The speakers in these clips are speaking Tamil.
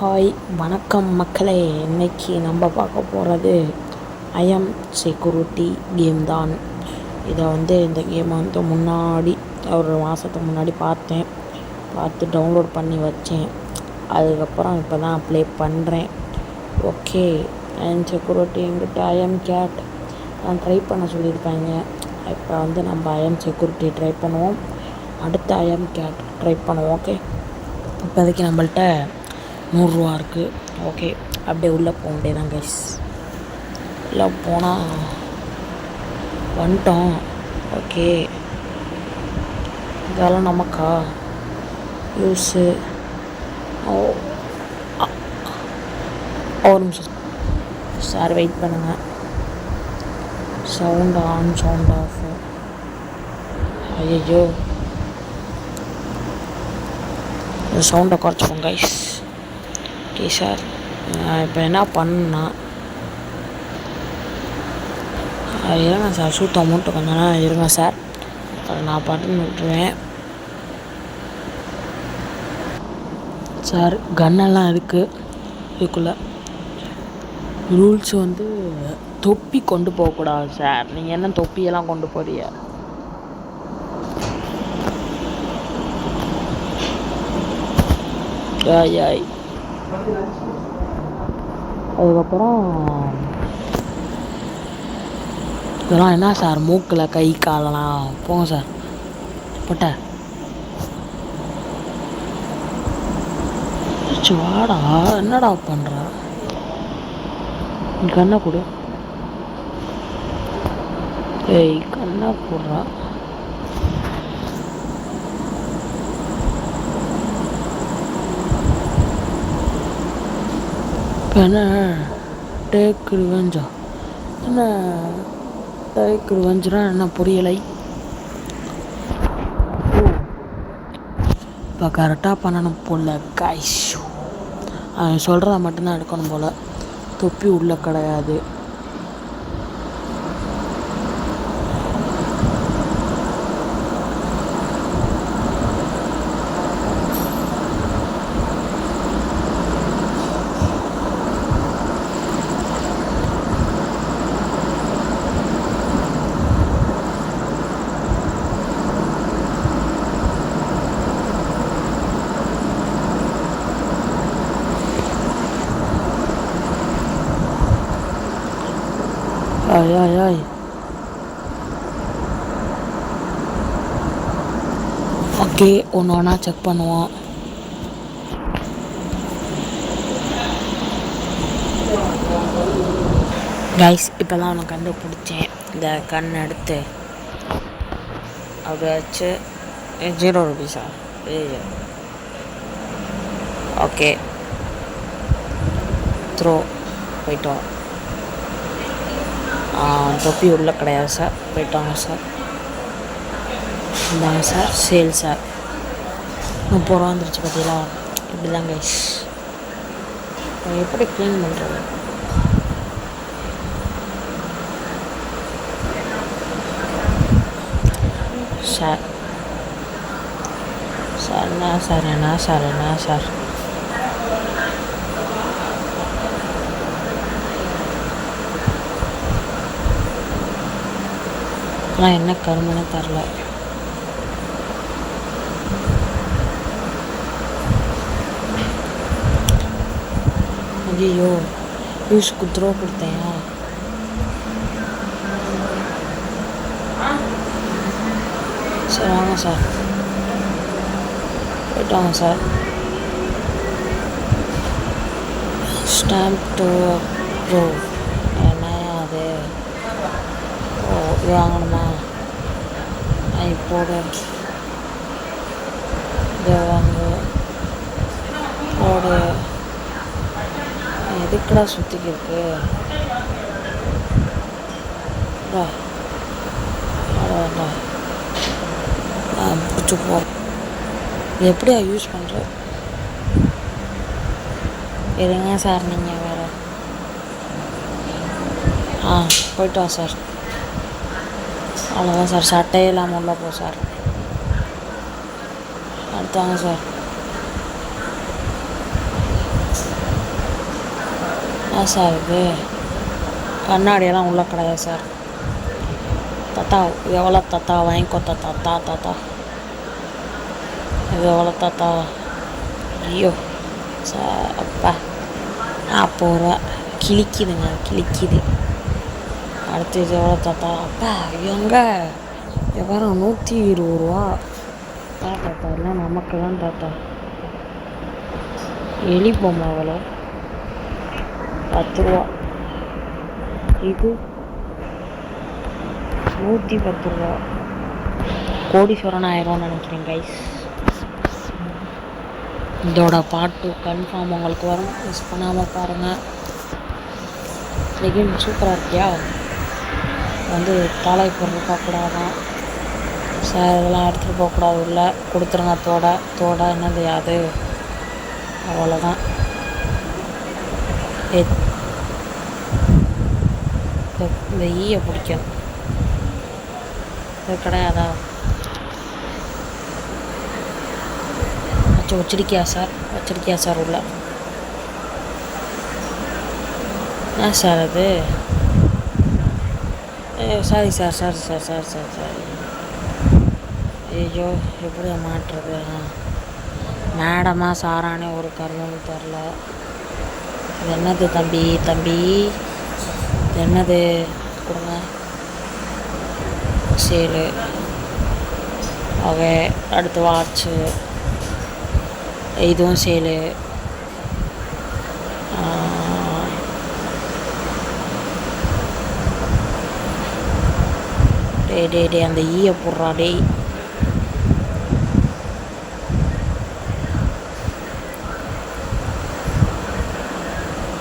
ஹாய் வணக்கம் மக்களே. இன்றைக்கி நம்ம பார்க்க போகிறது ஐஎம் செக்யூரிட்டி கேம் தான். இந்த கேமை முன்னாடி ஒரு மாதத்துக்கு முன்னாடி பார்த்து டவுன்லோட் பண்ணி வச்சேன். அதுக்கப்புறம் இப்போ தான் ப்ளே பண்ணுறேன். ஓகே, ஐஎம் செக்யூரிட்டி எங்கிட்ட ஐஎம் கேட் நான் ட்ரை பண்ண சொல்லியிருக்காங்க. இப்போ நம்ம ஐஎம் செக்யூரிட்டி ட்ரை பண்ணுவோம். அடுத்த ஐஎம் கேட் ட்ரை பண்ணுவோம். ஓகே, இப்போதைக்கு நம்மள்ட்ட 100 ரூபா இருக்குது. ஓகே, அப்படியே உள்ளே போக வேண்டியதான் கைஸ். உள்ளே போனால் வந்துட்டோம். ஓகே, இதெல்லாம் நமக்கா யூஸு? ஒரு நிமிஷம் சார், வெயிட் பண்ணுங்கள். Sound on, sound off. ஐயோ, சவுண்டை குறைச்சிப்போம் கைஸ். ஓகே சார், இப்போ என்ன பண்ணா இருங்க சார், சூத்த அமௌண்ட்டு கொஞ்ச நேரம் இருங்க சார், நான் பாட்டுன்னு விட்டுருவேன் சார். கன்னெல்லாம் இருக்குது இதுக்குள்ளே. ரூல்ஸ் தொப்பி கொண்டு போகக்கூடாது சார். நீங்கள் என்ன தொப்பியெல்லாம் கொண்டு போறீங்க? யாய் அதுக்கப்புறம் இதெல்லாம் என்ன சார், மூக்கில் கை காலலாம் போங்க சார். போட்ட வாடா, என்னடா பண்ணுற? கண்ணை கொடு. ஏய், கண்ணை போடுறா. இப்போ என்ன டேக் ரிவெஞ்சா? என்ன டேக் ரிவெஞ்சுனா என்ன புரியலை? இப்போ கரெக்டாக பண்ணணும் போல் கைஸ். அவன் சொல்கிறத மட்டும்தான் எடுக்கணும் போல். தொப்பி உள்ள கிடையாது. ஆய் ஓகே, ஒன்று ஒன்றா செக் பண்ணுவோம். கைஸ், இப்போ தான் அவனை கண்டுபிடிச்சேன். இந்த கண் எடுத்து அப்படி வச்சு 0 ரூபீஸா? ஓகே, த்ரோ போயிட்டோம். தொப்பி உள்ள கிடையாது சார், போயிட்டாங்க சார். இந்தாங்க சார், சேல் சார். 30 ரூபா வந்துருச்சு பார்த்தீங்களா? இப்படி தான் கைஸ். எப்படி க்ளீன் பண்ணுறது சார்? சார் என்ன சார், என்ன சார், என்ன சார்? ஆனால் என்ன கருமன்னு தரல. ஐயோ, யூஸுக்கு த்ரோ கொடுத்தேன். சார் வாங்க சார், போயிட்டாங்க சார். ஸ்டாம்ப் டு ப்ரோ என்ன அது? ஓ, இது வாங்கணுமா? போடு, இதை வாங்கு, போடு. எதுக்குடா சுற்றிக்கிருக்கு? பிடிச்சி போ. இது எப்படியா யூஸ் பண்ணுற? எதுங்க சார் நீங்கள் வேறு? போயிட்டா சார். அவ்வளோதான் சார், சட்டையே இல்லாமல் உள்ள போ சார். அடுத்தாங்க சார். என்ன சார் இது கண்ணாடியெல்லாம் உள்ள கிடையாது சார். தாத்தா எவ்வளோ தாத்தா வாங்கிக்கோ தாத்தா தாத்தா இது எவ்வளோ தாத்தா? ஐயோ சார் அப்பா 40 ரூபா கிழிக்குதுங்க கிழிக்குது. அடுத்து இது எவ்வளோ தாத்தா? அப்பா எங்கே எவ்வளோ 120 ரூபா தாத்தா இல்லை நமக்கு தான் தாத்தா. எலி பொம்மை எவ்வளோ? 10 ரூபா. இது 110 ரூபா. கோடீஸ்வரன் ஆயிரம்னு நினைக்கிறேன் கைஸ். இதோட பாட்டு கன்ஃபார்ம் உங்களுக்கு வரும், மிஸ் பண்ணாமல் பாருங்கள். கேம் சூப்பராக இருக்கியா? வந்து தாளை பொருள் பார்க்கக்கூடாதான் சார், இதெல்லாம் எடுத்துகிட்டு போகக்கூடாது, உள்ள கொடுத்துருங்க. தோட என்னது அது? அவ்வளோதான். இந்த ஈயை பிடிக்கும், இது கிடையாதா? வச்சிருக்கியா சார் உள்ள? என்ன சார் அது? Sorry sir. ஐயோ எப்படி மாட்டுறது? மேடமா சாரானே ஒரு கருதுன்னு தெரில. இது என்னது தம்பி? இது என்னது? கொடுங்க. சேலு. ஓகே, அடுத்து வாட்சு. இதுவும் சேலு. டே அந்த ஈயை போடுறா டேய்.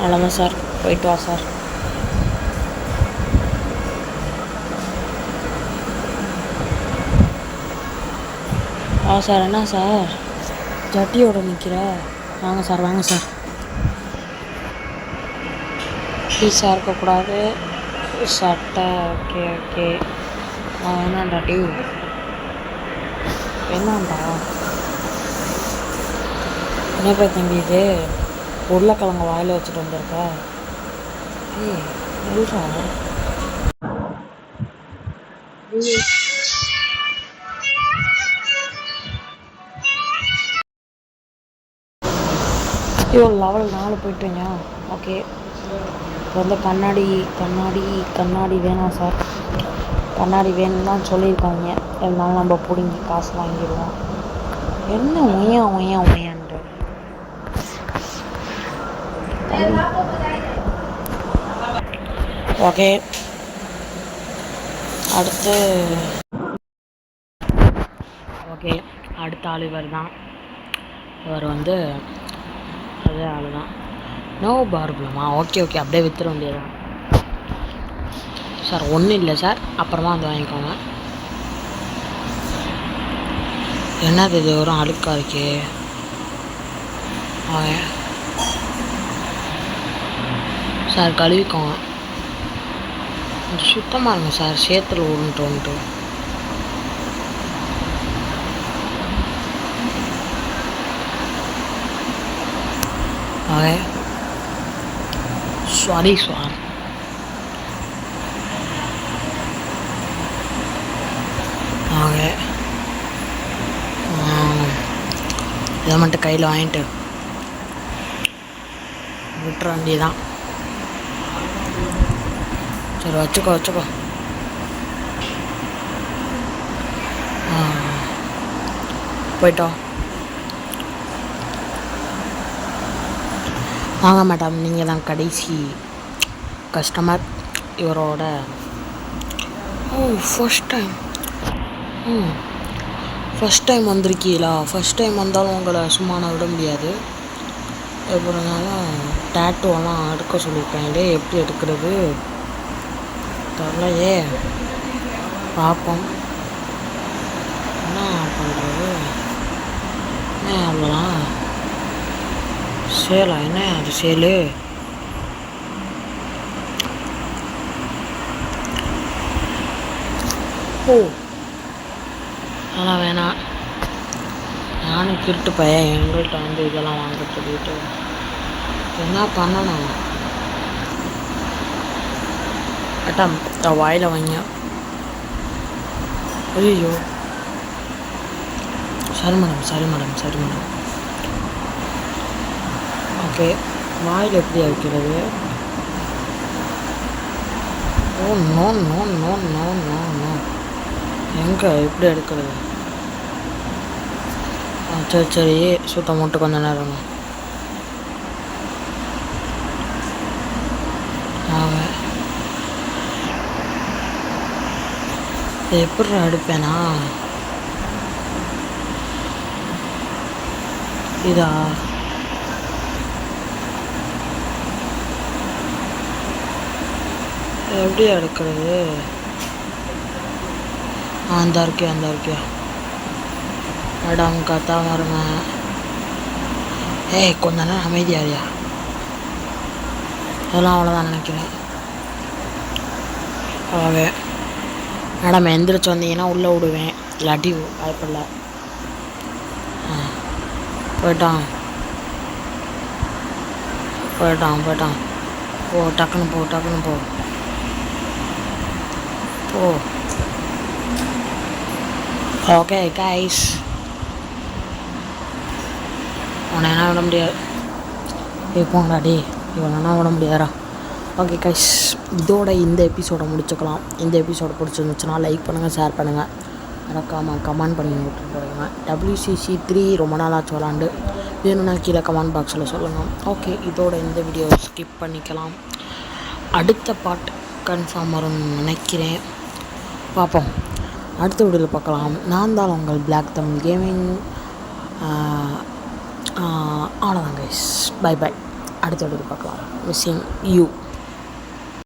அவ்வளோதான் சார், போயிட்டு வா சார். சார் என்ன சார் ஜட்டியோட நிற்கிற? வாங்க சார். பீஸாக இருக்கக்கூடாது சட்டை. ஓகே வேணாண்டா டி. என்னண்டா என்ன போய் தம்பி இது? உருளைக்கிழங்கு வாயில் வச்சுட்டு வந்திருக்கா? எழுறா. லெவல் 4 போயிட்டுங்க. ஓகே, இப்போ வந்து கண்ணாடி வேணாம் சார். கண்ணாடி வேணும்னு தான் சொல்லியிருக்காங்க. இருந்தாலும் நம்ம பிடிங்கி காசு வாங்கிடுவோம். என்ன ஒய்யான்ட்டு. ஓகே, அடுத்த ஆள் இவர் தான். இவர் வந்து அதே ஆள் தான். நோ ப்ராப்ளமா? ஓகே அப்படியே வித்துற வேண்டியதான் சார். ஒன்றும் இல்லை சார், அப்புறமா வந்து வாங்கிக்கோங்க. என்னது இது வரும் அழுக்கா இருக்கே? சார் கழுவிக்கோங்க, சுத்தமாக இருங்க சார். சேத்துல உருண்டு சாரி சார். இதை மட்டும் கையில் வாங்கிட்டு விட்டுற வேண்டியதான். சரி வச்சுக்கோ. போயிட்டோம். வாங்க மேடம், நீங்கள் தான் கடைசி கஸ்டமர் இவரோட. ஃபஸ்ட் டைம் வந்திருக்கீங்களா? ஃபஸ்ட் டைம் வந்தாலும் உங்களை சும்மா நான் விட முடியாது. எப்படினாலும் டேட்டூவெல்லாம் எடுக்க சொல்லியிருக்காங்களே, எப்படி எடுக்கிறது தெரியலையே. பார்ப்போம் என்ன பண்ணுறது. என்ன அவ்வளோதான் சேலா? என்ன அது சேலு? அதெல்லாம் வேணாம். நானும் திருட்டு பையன், எங்கள்கிட்ட வந்து இதெல்லாம் வாங்க சொல்லிட்டு என்ன பண்ணணும்? அட்டம் வாயில் வைங்க. ஐயோ, சரி மேடம். ஓகே, வாயில் எப்படி வைக்கிறது? Oh no no no no no no எங்கே எப்படி எடுக்கிறது? சரி சுத்தம் மட்டும் கொஞ்சம் நேரம் எப்படி எடுப்பேனா? இதா எப்படி எடுக்கிறது? அந்த இருக்கியா மேடம் கத்தா வருங்க. ஏய் கொஞ்ச நேரம் அமைதியாரியா. அதெல்லாம் அவ்வளோதான் நினைக்கிறேன். ஓகே மேடம், எந்திரிச்சு வந்தீங்கன்னா உள்ளே விடுவேன், இல்லாட்டி வாய்ப்பில்லை. போயிட்டான். போ டக்குன்னு போ. ஓகே கைஸ், உன்னை என்ன விட முடியாது. போங்கடா டே, இவனா விட முடியாதா? ஓகே கைஸ், இதோட இந்த எபிசோடை முடிச்சுக்கலாம். இந்த எபிசோடை பிடிச்சிருந்துச்சுன்னா லைக் பண்ணுங்கள், ஷேர் பண்ணுங்கள், மறக்காமல் கமெண்ட் பண்ணி விட்டுட்டு போடுங்க. WCC3 ரொம்ப நாளாச்சு விளாண்டு, வேணும்னா கீழே கமெண்ட் பாக்ஸில் சொல்லுங்கள். ஓகே, இதோட இந்த வீடியோ ஸ்கிப் பண்ணிக்கலாம். அடுத்த பார்ட் கன்ஃபார்ம் வரும்னு நினைக்கிறேன். பார்ப்போம், அடுத்த வீடியோவில் பார்க்கலாம். நான் தான் உங்கள் பிளாக் தமிழ் கேமிங். அவ்வளோதான் கைஸ், பை. அடுத்த வீடியோவில் பார்க்கலாம். Missing you.